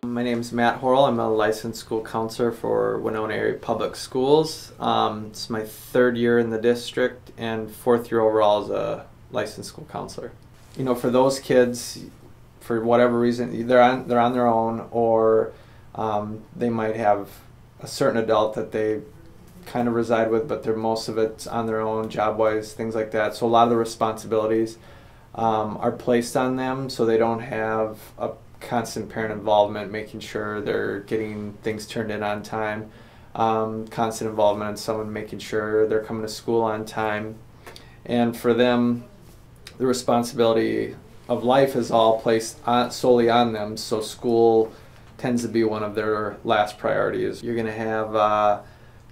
My name is Matt Horel. I'm a licensed school counselor for Winona Area Public Schools. It's my third year in the district and fourth year overall as a licensed school counselor. You know, for those kids, for whatever reason, they're on their own, or they might have a certain adult that they kind of reside with, but most of it's on their own, job-wise, things like that. So a lot of the responsibilities are placed on them, so they don't have a constant parent involvement, making sure they're getting things turned in on time, constant involvement in someone making sure they're coming to school on time. And for them, the responsibility of life is all placed solely on them, so school tends to be one of their last priorities. You're going to have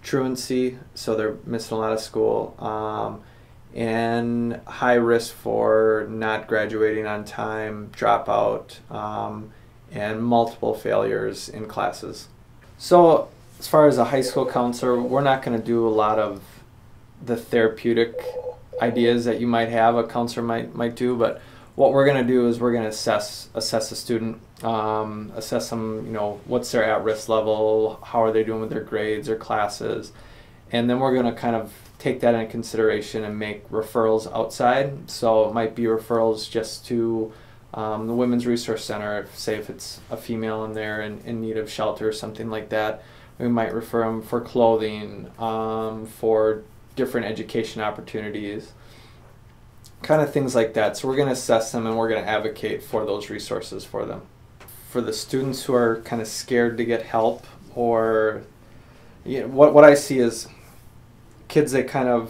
truancy, so they're missing a lot of school, and high risk for not graduating on time, dropout, and multiple failures in classes. So as far as a high school counselor, we're not going to do a lot of the therapeutic ideas that you might have a counselor might do, but what we're going to do is we're going to assess a student, assess them, you know, what's their at-risk level, how are they doing with their grades or classes, and then we're going to kind of take that into consideration and make referrals outside. So it might be referrals just to the Women's Resource Center, say if it's a female in there in need of shelter or something like that. We might refer them for clothing, for different education opportunities, kind of things like that. So we're going to assess them and we're going to advocate for those resources for them. For the students who are kind of scared to get help, or what I see is kids that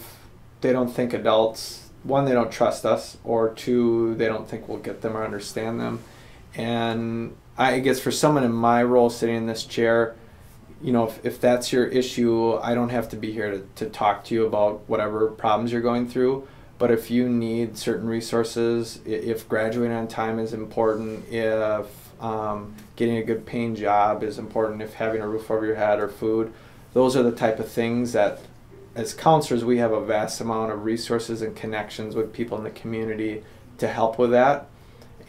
they don't think adults, one, they don't trust us, or two, they don't think we'll get them or understand them. And I guess for someone in my role sitting in this chair, you know, if that's your issue, I don't have to be here to talk to you about whatever problems you're going through. But if you need certain resources, if graduating on time is important, if getting a good paying job is important, if having a roof over your head or food, those are the type of things that as counselors we have a vast amount of resources and connections with people in the community to help with that.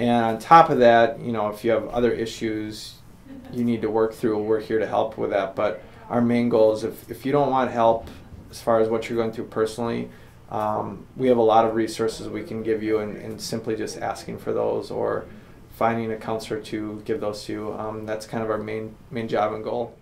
And on top of that, you know, if you have other issues you need to work through, we're here to help with that. But our main goal is if you don't want help as far as what you're going through personally, we have a lot of resources we can give you, and simply just asking for those or finding a counselor to give those to, that's kind of our main job and goal.